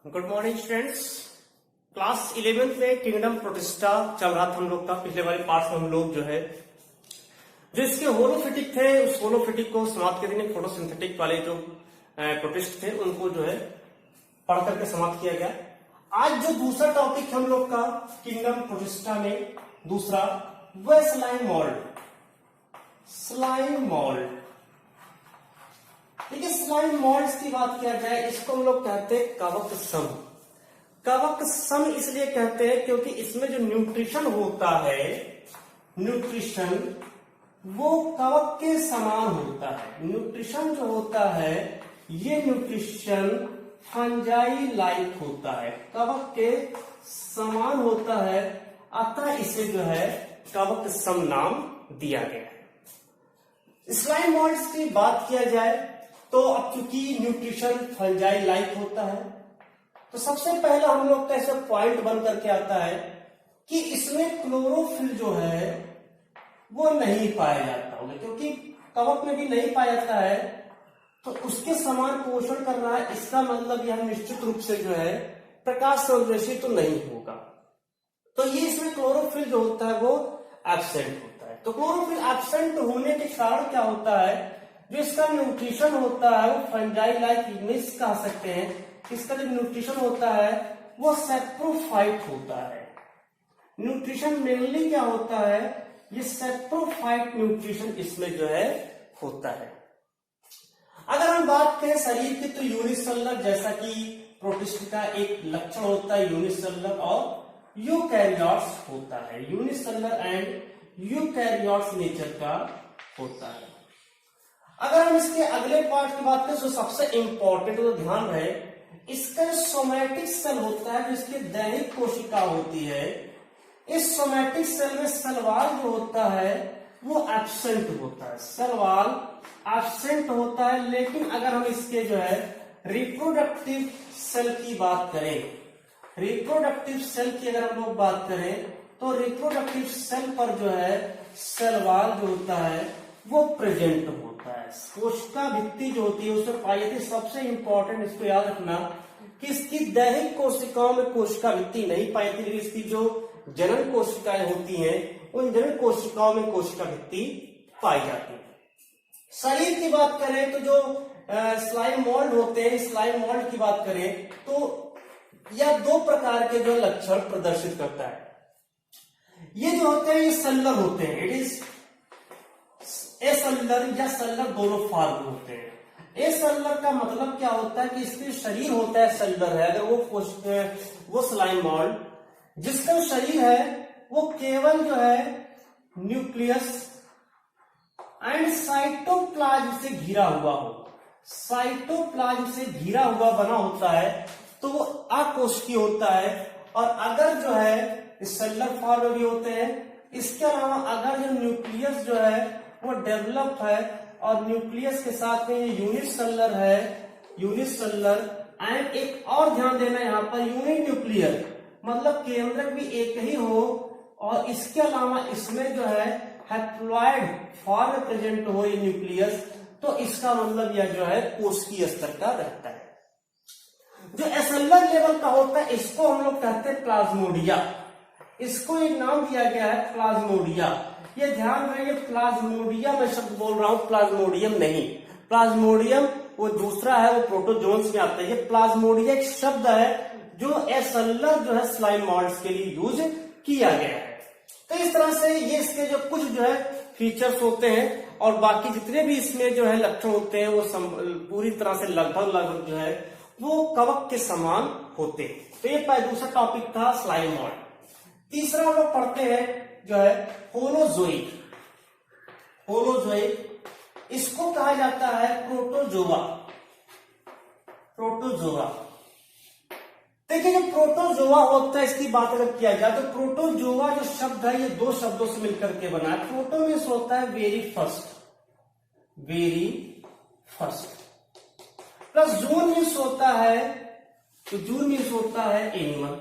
Good morning students. Class 11th में kingdom protista चल रहा था हम लोग का। पिछले वाले पार्ट में हम लोग जो है जो इसके होलोफिटिक थे उस होलोफिटिक को समाप्त कर देने, फोटोसिंथेटिक वाले जो प्रोटिस्ट थे उनको जो है पढ़ करके समाप्त किया गया। आज जो दूसरा टॉपिक हम लोग का किंगडम प्रोटिस्टा में दूसरा वह स्लाइम मोल्ड। स्लाइम मोल्ड, देखिए स्लाइम मोल्ड्स की बात किया जाए इसको हम लोग कहते हैं कवक सम। कवक सम इसलिए कहते हैं क्योंकि इसमें जो न्यूट्रिशन होता है, न्यूट्रिशन वो कवक के समान होता है। न्यूट्रिशन जो होता है ये न्यूट्रिशन फंजाई लाइक होता है, कवक के समान होता है, अतः इसे जो है कवक सम नाम दिया गया है। स्लाइम मोल्ड्स की बात किया जाए तो अब चूंकि न्यूट्रिशन फंजाई लाइक होता है तो सबसे पहला हम लोग का ऐसा पॉइंट बन करके आता है कि इसमें क्लोरोफिल जो है वो नहीं पाया जाता होगा, क्योंकि कवक में भी नहीं पाया जाता है तो उसके समान पोषण कर रहा है, इसका मतलब यह निश्चित रूप से जो है प्रकाश संश्लेषी तो नहीं होगा। तो ये इसमें क्लोरोफिल जो होता है वो एब्सेंट होता है। तो क्लोरोफिल एब्सेंट होने के कारण क्या होता है, जो इसका न्यूट्रिशन होता है वो फंजाई लाइक इग्निस कह सकते हैं। इसका जो न्यूट्रिशन होता है वो सैप्रोफाइट होता है। न्यूट्रिशन मेनली क्या होता है, ये सैप्रोफाइट न्यूट्रिशन इसमें जो है होता है। अगर हम बात करें शरीर की तो यूनिसेलुलर, जैसा कि प्रोटिस्ट का एक लक्षण होता है यूनिसेलुलर और यूकैरियोट्स होता है। यूनिसेलुलर एंड यूकैरियोट्स नेचर का होता है। अगर हम इसके अगले पार्ट की बात करें तो सबसे इंपॉर्टेंट तो ध्यान रहे, इसका सोमैटिक सेल होता है जो इसकी दैहिक कोशिका होती है। इस सोमैटिक सेल में सेल वॉल जो होता है वो एब्सेंट होता है, सेल वॉल एब्सेंट होता है। लेकिन अगर हम इसके जो है रिप्रोडक्टिव सेल की बात करें, रिप्रोडक्टिव सेल की अगर हम लोग बात करें तो रिप्रोडक्टिव सेल पर जो है सेल वॉल जो होता है वो प्रेजेंट होता है। कोशिका भित्ति जो होती है उसमें पाई जाती है। सबसे इंपॉर्टेंट इसको याद रखना कि इसकी दैहिक कोशिकाओं में कोशिका भित्ति नहीं पाई जाती, लेकिन इसकी जो जनन कोशिकाएं होती हैं उन जनन कोशिकाओं में कोशिका भित्ति पाई जाती है। शरीर की बात करें तो जो स्लाइम मोल्ड होते हैं, स्लाइम मोल्ड की बात करें तो यह दो प्रकार के जो लक्षण प्रदर्शित करता है। ये जो होते हैं ये सेलुलर होते हैं, इट इज एसेलुलर या सेलुलर दोनों फॉर्म होते हैं। एसेलुलर का मतलब क्या होता है कि इसके शरीर होता है सेलुलर है। अगर वो स्लाइम मोल्ड जिसका शरीर है वो केवल जो है न्यूक्लियस एंड साइटोप्लाज्म से घिरा हुआ हो, साइटोप्लाज्म से घिरा हुआ बना होता है तो वो अकोशिकीय होता है। और अगर जो है सेलुलर फॉर्म में भी होते हैं। इसके अलावा अगर जो न्यूक्लियस जो है वो डेवलप है और न्यूक्लियस के साथ में ये यूनिसेलुलर है, यूनिसेलुलर एंड एक और ध्यान देना यहाँ पर यूनिन्यूक्लियर, मतलब केंद्रक भी एक ही हो और इसके अलावा इसमें जो है हैप्लॉइड फॉर्म में प्रेजेंट हो ये न्यूक्लियस, तो इसका मतलब यह जो है कोशिकीय स्तर का रहता है। जो एसेलुलर लेवल का होता है इसको हम लोग कहते हैं प्लाज्मोडिया। इसको एक नाम दिया गया है प्लाज्मोडिया। ये ध्यान रहे प्लाज्मोडिया मैं शब्द बोल रहा हूं, प्लाज्मोडियम नहीं। प्लाज्मोडियम वो दूसरा है, वो प्रोटोजोन्स में आता है। ये प्लाज्मोडिया एक शब्द है जो एसेलुलर जो है स्लाइम मोल्ड्स के लिए यूज किया गया है। तो इस तरह से ये इसके जो कुछ जो है फीचर्स होते हैं और बाकी जितने भी इसमें जो है लक्षण होते हैं वो पूरी तरह से लगभग जो है वो कवक के समान होते हैं। तो ये दूसरा टॉपिक था स्लाइम मोल्ड। तीसरा हम लोग पढ़ते हैं जो है होलोजोइक। होलोजोइक इसको कहा जाता है प्रोटोजोआ। प्रोटोजोआ, देखिए जो प्रोटोजोआ होता है इसकी बात अगर किया जाए तो प्रोटोजोआ जो शब्द है ये दो शब्दों से मिलकर के बना है। प्रोटो मीन्स होता है very first, very first, plus zoon means होता है, तो जून मीन्स होता है एनिमल।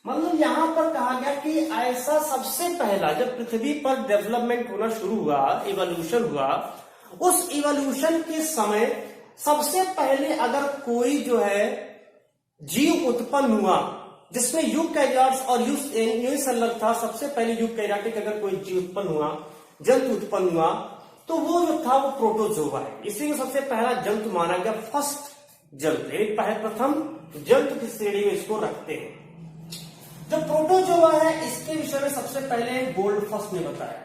मतलब यहां पर कहा गया कि ऐसा सबसे पहला जब पृथ्वी पर डेवलपमेंट होना शुरू हुआ, इवोल्यूशन हुआ, उस इवोल्यूशन के समय सबसे पहले अगर कोई जो है जीव उत्पन्न हुआ जिसमें यूकैरियोट्स और यूनिसेलुलर था। सबसे पहले यूकैरियोटिक अगर कोई जीव उत्पन्न हुआ, जंतु उत्पन्न हुआ, तो वो जो था वो प्रोटोजोआ है। इसी को सबसे पहला जंतु माना गया, फर्स्ट जंतु, प्रथम जंतु की श्रेणी में इसको रखते हैं। जो प्रोटोजोआ है इसके विषय में सबसे पहले गोल्डफस्ट ने बताया।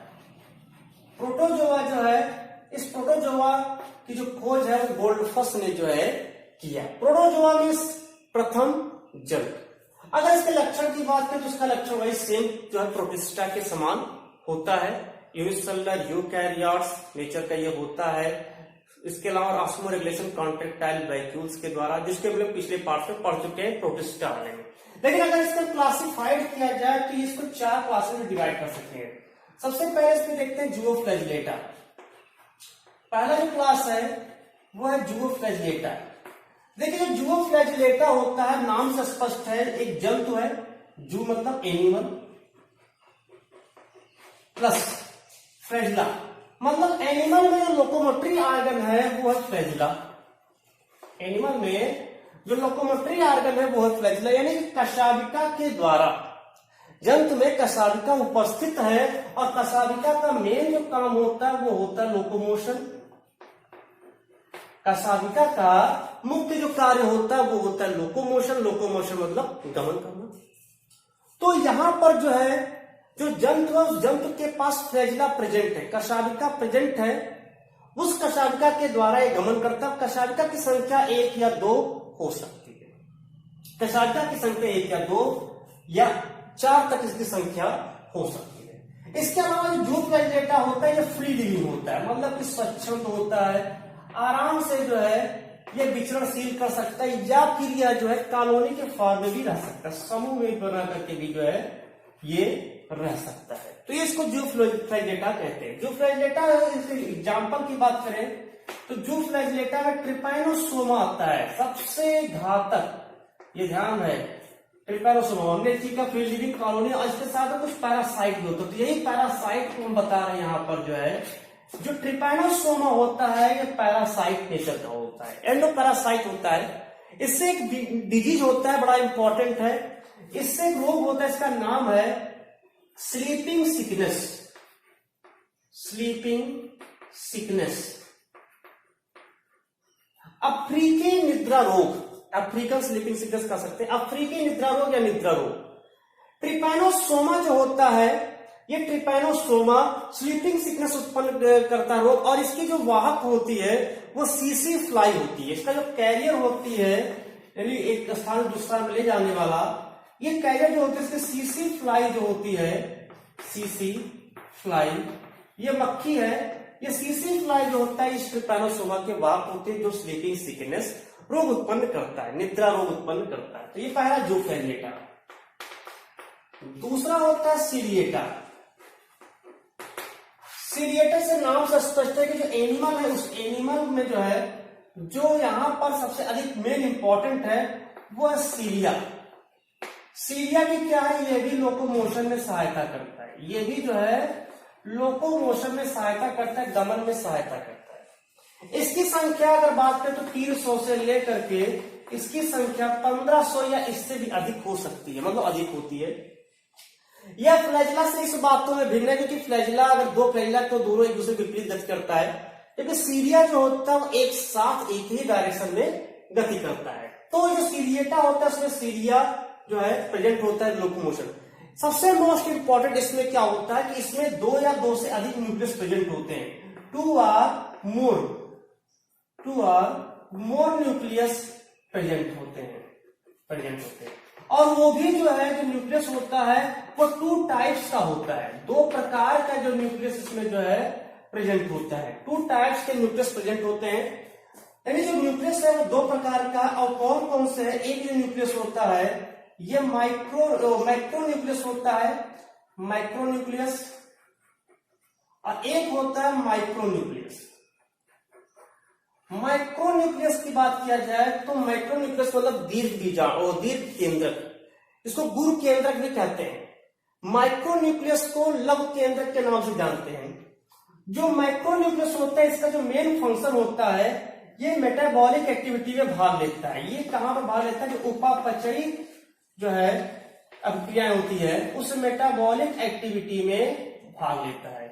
प्रोटोजोआ जो है, इस प्रोटोजोआ की जो खोज है वो गोल्डफस्ट ने जो है किया। प्रोटोजोआ मीन्स प्रथम जंतु। अगर इसके लक्षण की बात करें तो इसका लक्षण वही सेम जो है प्रोटिस्टा के समान होता है। यूनिसेलुलर यूकैरियोट्स नेचर का ये होता है। इसके अलावा ऑस्मोरेगुलेशन कॉन्ट्रैक्टाइल वैक्यूल्स के द्वारा, जिसके हम लोग पिछले पार्ट में पढ़ चुके हैं प्रोटिस्टा वाले में। लेकिन अगर इसको क्लासिफाइड किया जाए तो इसको 4 क्लासेस में डिवाइड कर सकते हैं। सबसे पहले इसमें देखते हैं जूओफ्लैजिलेटा। पहला जो क्लास है वो है जूओफ्लैजिलेटा। देखिए जो जूओफ्लैजिलेटा होता है, नाम से स्पष्ट है, एक जंतु है। जू मतलब एनिमल, प्लस फ्लैजिला मतलब एनिमल में जो लोकोमोटरी ऑर्गन है वो है फ्लैजिला। एनिमल में जो लोकोमोटरी ऑर्गन है वो है फ्लैजिला, यानी कि कशाविका के द्वारा, जंतु में कशाविका उपस्थित है और कशाविका का मेन जो काम होता है वो होता है लोकोमोशन। कशाविका का मुख्य जो कार्य होता है वो होता है लोकोमोशन। लोकोमोशन मतलब गमन करना। तो यहां पर जो है जो जंतु है उस जंतु के पास फ्लैजिला प्रेजेंट है, कशाविका प्रेजेंट है। उस कशाविका के द्वारा ये गमन करता है। कशाविका की संख्या 1 या 2 हो सकती है। कशाविका की संख्या 1 या 2 या 4 तक इसकी संख्या हो सकती है। इसके अलावा जो जूओफ्लैजिलेटा होता है ये फ्री लिविंग होता है, मतलब कि स्वच्छंद होता है, आराम से जो है ये विचरणशील कर सकता है, या फिर यह जो है कॉलोनी के फॉर्म में भी रह सकता है, समूह में बना करके भी जो है ये रह सकता है। तो ये इसको जूओफ्लैजिलेटा कहते हैं। जूओफ्लैजिलेटा एग्जाम्पल की बात करें तो जूओफ्लैजिलेटा में ट्रिपैनोसोमा आता है, सबसे घातक, ये ध्यान है, ट्रिपैनोसोमा। हमने का फ्री लिविंग कॉलोनी और इसके साथ कुछ पैरासाइट भी होता है। तो यही पैरासाइट को हम बता रहे हैं यहाँ पर जो है, जो ट्रिपैनोसोमा होता है ये पैरासाइट नेचर का होता है, एंडोपैरासाइट होता है। इससे एक डिजीज होता है, बड़ा इंपॉर्टेंट है। इससे एक रोग होता है, इसका नाम है स्लीपिंग सिकनेस। स्लीपिंग सिकनेस, अफ्रीकी निद्रा रोग, अफ्रीकन स्लीपिंग सिकनेस कह सकते हैं, अफ्रीकी निद्रा रोग या निद्रा रोग। ट्रिपैनोसोमा जो होता है ये ट्रिपैनोसोमा स्लीपिंग सिकनेस उत्पन्न करता है रोग, और इसकी जो वाहक होती है वो सीसी फ्लाई होती है। इसका जो कैरियर होती है, यानी एक स्थान से दूसरा में ले जाने वाला, ये कैरियर जो होती है इसकी सीसी फ्लाई जो होती है, सीसी फ्लाई, ये मक्खी है। ये सीसी फ्लाई जो होता है इस ट्रिपैनोसोमा के वाहक होते हैं जो स्लीपिंग सिकनेस रोग उत्पन्न करता है, निद्रा रोग उत्पन्न करता है। तो ये पहला जूओफ्लैजिलेटा। दूसरा होता है सीरिएटा। सीरिएटा से नाम से स्पष्ट है कि जो एनिमल है उस एनिमल में जो है, जो यहां पर सबसे अधिक मेन इंपॉर्टेंट है वो है सीरिया। सीरिया भी क्या है, ये भी लोकोमोशन में सहायता करता है। ये भी जो है लोकोमोशन में सहायता करता है, गमन में सहायता करता है। इसकी संख्या अगर बात करें तो 300 से लेकर के इसकी संख्या 1500 या इससे भी अधिक हो सकती है, मतलब अधिक होती है। यह फ्लैजिला से इस बातों में भिन्न है क्योंकि फ्लैजिला, अगर 2 फ्लैजिला तो दोनों एक दूसरे के विपरीत गति करता है, क्योंकि सीरिया जो होता है वो एक साथ एक ही डायरेक्शन में गति करता है। तो जो सीरिएटा होता है उसमें सीरिया जो है प्रेजेंट होता है, लोकोमोशन। सबसे मोस्ट इंपॉर्टेंट इसमें क्या होता है कि इसमें 2 या 2 से अधिक न्यूक्लियस प्रेजेंट होते हैं। 2 और मोर न्यूक्लियस प्रेजेंट होते हैं। और वो भी जो है जो न्यूक्लियस होता है वो 2 टाइप्स का होता है। 2 प्रकार का जो न्यूक्लियस इसमें जो है प्रेजेंट होता है। 2 टाइप्स के न्यूक्लियस प्रेजेंट होते हैं, यानी जो न्यूक्लियस है वो 2 प्रकार का। और कौन कौन से है? एक जो न्यूक्लियस होता है ये माइक्रो न्यूक्लियस होता है, माइक्रो न्यूक्लियस, और एक होता है माइक्रो न्यूक्लियस। माइक्रो न्यूक्लियस की बात किया जाए तो माइक्रो न्यूक्लियस मतलब दीर्घ केंद्रक, इसको गुरु केंद्रक भी कहते हैं। माइक्रो न्यूक्लियस को लघु केंद्रक के नाम से जानते हैं। जो माइक्रो न्यूक्लियस होता है इसका जो मेन फंक्शन होता है ये मेटाबॉलिक एक्टिविटी में भाग लेता है। ये कहां पर भाग लेता है? जो उपापचयी जो है अभिक्रियाएं होती है उस मेटाबॉलिक एक्टिविटी में भाग लेता है।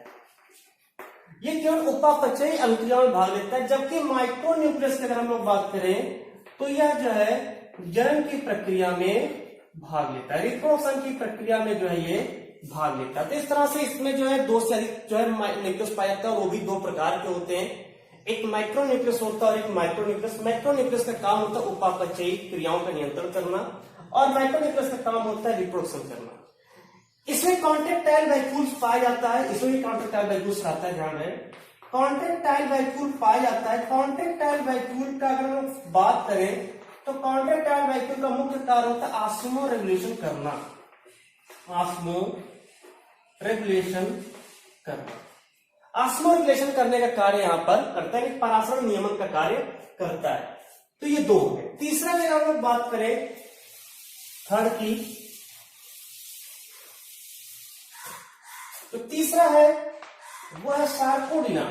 ये केवल उपापचयी अभिक्रियाओं में भाग लेता है, जबकि माइक्रोन्यूक्लियस की अगर हम लोग बात करें तो यह जो है जनन की प्रक्रिया में भाग लेता है, रिप्रोडक्शन की प्रक्रिया में जो है ये भाग लेता है। तो इस तरह से इसमें जो है दो से अधिक जो है न्यूक्लियस पाया जाता है, और वो भी दो प्रकार के होते हैं, एक माइक्रोन्यूक्लियस होता है और एक माइक्रोन्यूक्लियस। माइक्रोन्यूक्लियस का काम होता है उपापचयी क्रियाओं का नियंत्रण करना, और माइक्रोन्यूक्लियस का काम होता है रिप्रोडक्शन करना। इसमें कॉन्ट्रेक्टाइल वैक्यूल्स पाया जाता है, इसमें भी कॉन्ट्रेक्टाइल वैक्यूल्स आता है, ध्यान है कॉन्ट्रेक्टाइल वैक्यूल पाया जाता है। कॉन्ट्रेक्टाइल वैक्यूल का अगर हम बात करें तो कॉन्ट्रेक्टाइल वैक्यूल का मुख्य कार्य होता है ऑस्मो रेगुलेशन करना, ऑस्मो रेगुलेशन करना। ऑस्मो रेगुलेशन करने का कार्य यहां पर करता है, परासरण नियमन का कार्य करता है। तो ये दो है। तीसरा अगर हम लोग बात करें थर्ड की, तो तीसरा है वो है सार्कोडिना,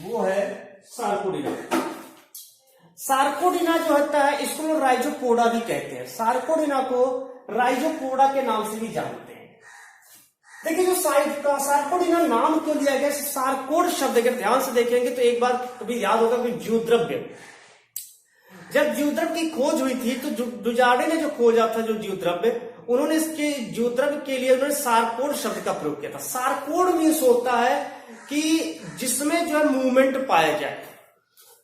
वो है सार्कोडिना। सार्कोडिना जो होता है इसको लोग राइजोपोडा भी कहते हैं, सार्कोडिना को राइजोपोडा के नाम से भी जानते हैं। देखिए जो सार्कोडिना नाम क्यों दिया गया, सार्कोड शब्द अगर ध्यान से देखेंगे तो एक बार कभी याद होगा कि जीवद्रव्य, जब जीवद्रव्य की खोज हुई थी तो डुजार्डे ने जो खोजा था जो जीवद्रव्य, उन्होंने इसके जीवद्रव्य के लिए उन्होंने सार्कोड शब्द का प्रयोग किया था। सार्कोड मीन्स होता है कि जिसमें जो है मूवमेंट पाया जाए।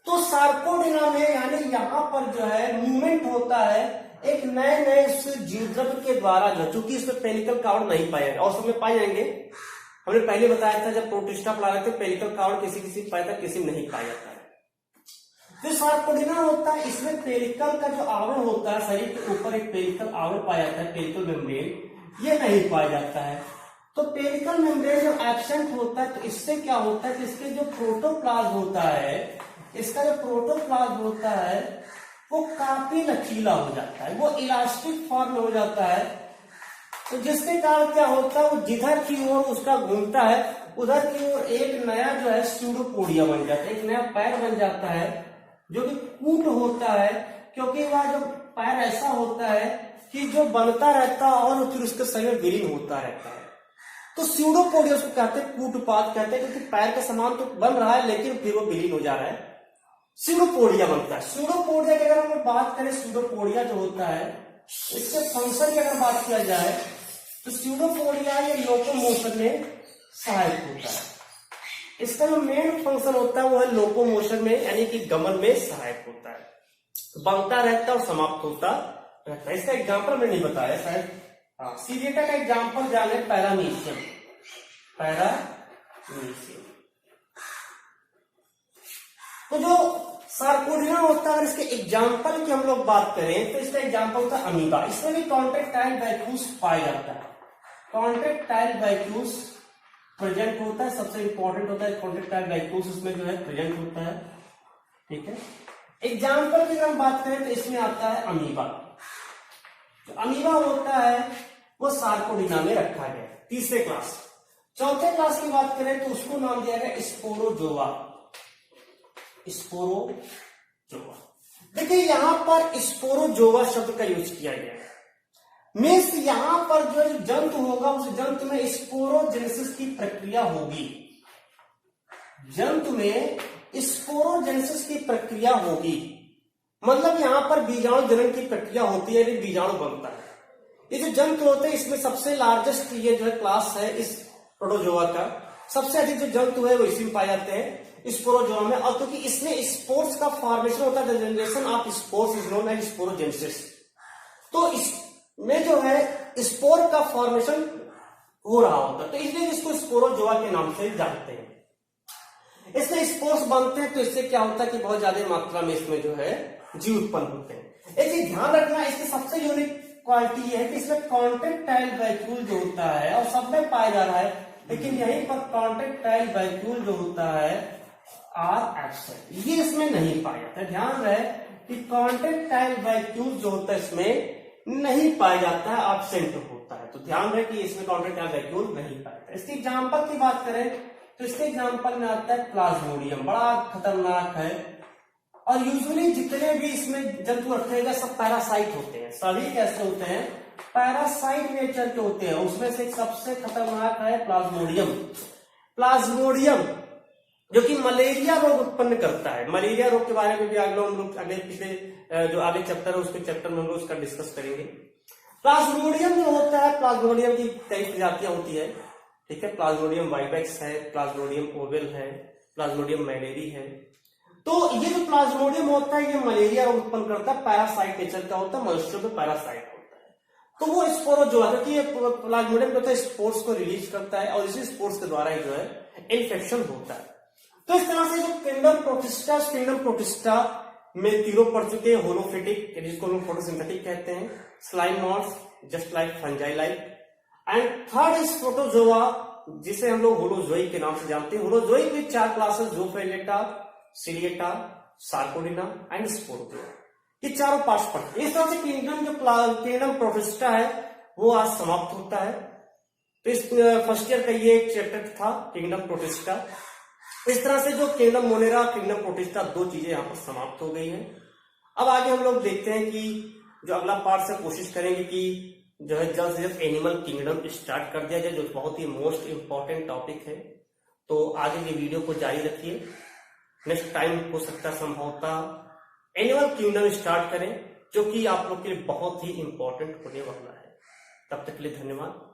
तो सार्कोडिना में यानी यहां पर जो है मूवमेंट होता है एक नए नए जीवद्रव्य के द्वारा, जो चूंकि इसमें पेलिकल कार्बन नहीं पाया जाएगा, और सब में पाए जाएंगे। हमने पहले बताया था जब प्रोटिस्टा पढ़ा रहे थे पेलिकल कार्बन किसी किसी पाया था, किसी नहीं पाया जाता है। जो सार्कोडिना होता है इसमें पेलिकल का जो आवरण होता है, शरीर के ऊपर एक पेलिकल आवरण पाया जाता है, पेलिकल मेम्ब्रेन, ये नहीं पाया जाता है। तो पेलिकल मेम्ब्रेन जब एब्सेंट होता है तो इससे क्या होता है कि इसके जो प्रोटोप्लाज्म होता है, इसका जो प्रोटोप्लाज्म होता है वो काफी लचीला हो जाता है, वो इलास्टिक फॉर्म में हो जाता है। तो जिसके कारण क्या होता है वो जिधर की ओर उसका घूमता है उधर की ओर एक नया जो है स्यूडोपोडिया बन जाता है, एक नया पैर बन जाता है जो कि कूट होता है, क्योंकि वह जो पैर ऐसा होता है कि जो बनता रहता है और फिर उसके शरीर में विलीन होता रहता है। तो स्यूडोपोडिया उसको कहते हैं, कूटपात कहते हैं, क्योंकि पैर का समान तो बन रहा है लेकिन फिर वो विलीन हो जा रहा है, स्यूडोपोडिया बनता है। स्यूडोपोडिया की अगर हम बात करें, स्यूडोपोडिया जो होता है इसके फंक्शन की अगर बात किया जाए तो स्यूडोपोडिया ये लोकोमोशन में सहायक होता है। इसका जो मेन फंक्शन होता है वो है लोकोमोशन में, यानी कि गमन में सहायक होता है, बनता रहता है और समाप्त होता रहता है। इसका एग्जाम्पल मैंने नहीं बताया शायद, सीरियटा का एग्जाम्पल जाने पैरामीशियम, पैरामीशियम। तो जो सार्कोडिना होता है इसके एग्जाम्पल की हम लोग बात करें तो इसका एग्जाम्पल होता है अमीबा। इसमें भी कॉन्ट्रेक्टाइल वैक्यूल्स पाया जाता है, कॉन्ट्रेक्टाइल वैक्यूल्स प्रेजेंट होता है, सबसे इंपॉर्टेंट होता है कॉन्ट्रेक्टाइल वैक्यूल्स, उसमें जो है प्रेजेंट होता है। ठीक है, एग्जाम्पल की हम बात करें तो इसमें आता है अमीबा। जो अमीबा होता है वो सार्कोडिना में रखा गया तीसरे क्लास। चौथे क्लास की बात करें तो उसको नाम दिया गया स्पोरोजोआ, स्पोरोजोआ। देखिए यहां पर स्पोरोजोआ शब्द का यूज किया गया है, मीन्स यहां पर जो जंतु होगा उस जंतु में स्पोरोजेनेसिस की प्रक्रिया होगी, जंतु में स्पोरोजेनेसिस की प्रक्रिया होगी, मतलब यहां पर बीजाणु जनन की प्रक्रिया होती है, यानी बीजाणु बनता है। ये जो जंतु होते हैं इसमें सबसे लार्जेस्ट ये जो है क्लास है इस प्रोटोजोआ का, सबसे अधिक जो जंतु है वो इसी में पाए जाते हैं स्पोरोजोआ में। और क्योंकि इसमें स्पोर्स का फॉर्मेशन होता है, generation of spores is known as sporogenesis, तो इसमें जो है स्पोर का फॉर्मेशन हो रहा होता है, तो इसलिए इसको स्पोरोजोआ के नाम से जानते हैं। इसमें स्पोर्स बनते हैं तो इससे क्या होता है कि बहुत ज्यादा मात्रा में इसमें जो है जीव उत्पन्न होते हैं। एक चीज ध्यान रखना, इसकी सबसे यूनिक क्वालिटी यह है कि इसमें कॉन्ट्रेक्टाइल वैक्यूल जो होता है और सब में पाया जा रहा है, लेकिन यहीं पर कॉन्ट्रेक्टाइल वैक्यूल जो होता है आर एब्सेंट, ये इसमें नहीं पाया जाता है। ध्यान रहे कि कॉन्ट्रेक्टाइल वैक्यूल जो होता है इसमें नहीं पाया जाता है, एब्सेंट होता है। तो ध्यान रहे कि इसमें कॉन्ट्रेक्टाइल वैक्यूल नहीं पाया जाता है। इसकी एग्जाम्पल की बात करें तो इसके एग्जाम्पल में आता है प्लाज्मोडियम, बड़ा खतरनाक है। और यूजुअली जितने भी इसमें जंतु रखेगा सब पैरासाइट होते हैं, सभी कैसे होते हैं, पैरासाइट नेचर के होते हैं। उसमें से सबसे खतरनाक है प्लाज्मोडियम। प्लाज्मोडियम जो कि मलेरिया रोग उत्पन्न करता है। मलेरिया रोग के बारे में भी हम लोग अगले पिछले जो आगे चैप्टर है उसके चैप्टर में हम लोग उसका डिस्कस करेंगे। प्लाज्मोडियम जो होता है, प्लाज्मोडियम की कई प्रजातियां होती है, ठीक है। प्लाज्मोडियम वाइवेक्स है, प्लाज्मोडियम ओवेल है, प्लाज्मोडियम मैलेरी है। तो ये जो प्लाज्मोडियम होता है ये मलेरिया रोग उत्पन्न करता है, पैरासाइट नेचर का होता है, मनुष्यों में पैरासाइट होता है। तो वो स्पोरोजोआ, क्योंकि ये प्लाज्मोडियम जो होता है स्पोर्स को रिलीज करता है और इसी स्पोर्स के द्वारा ही जो है इन्फेक्शन होता है। तो इस तरह से जो किंगडम प्रोटिस्टा में तीनों पढ़ चुके हैं, होलोफिटिक जिसको लोग फोटोसिंथेटिक कहते हैं, slime mods just like fungi like, and third is protozoa जिसे हम लोग होलोजोइक के नाम से जानते हैं। होलोजोइक में 4 क्लासेस, ज़ोफिलेटा, सिलिएटा, सार्कोडिना एंड स्पोरोजोआ, ये चारों पार्ट्स पढ़ते हैं। इस तरह से किंगडम प्रोटिस्टा है वो आज समाप्त होता है। तो इस फर्स्ट ईयर का ये एक चैप्टर था किंगडम प्रोटिस्टा। इस तरह से जो किंगडम मोनेरा, किंगडम प्रोटिस्टा, 2 चीजें यहाँ पर समाप्त हो गई हैं। अब आगे हम लोग देखते हैं कि जो अगला पार्ट से कोशिश करेंगे कि जो है जल्द से जल्द एनिमल किंगडम स्टार्ट कर दिया जाए, जो बहुत ही मोस्ट इंपॉर्टेंट टॉपिक है। तो आगे ये वीडियो को जारी रखिए, नेक्स्ट टाइम हो सकता है संभवतः एनिमल किंगडम स्टार्ट करें, जो कि आप लोग के लिए बहुत ही इंपॉर्टेंट होने वाला है। तब तक के लिए धन्यवाद।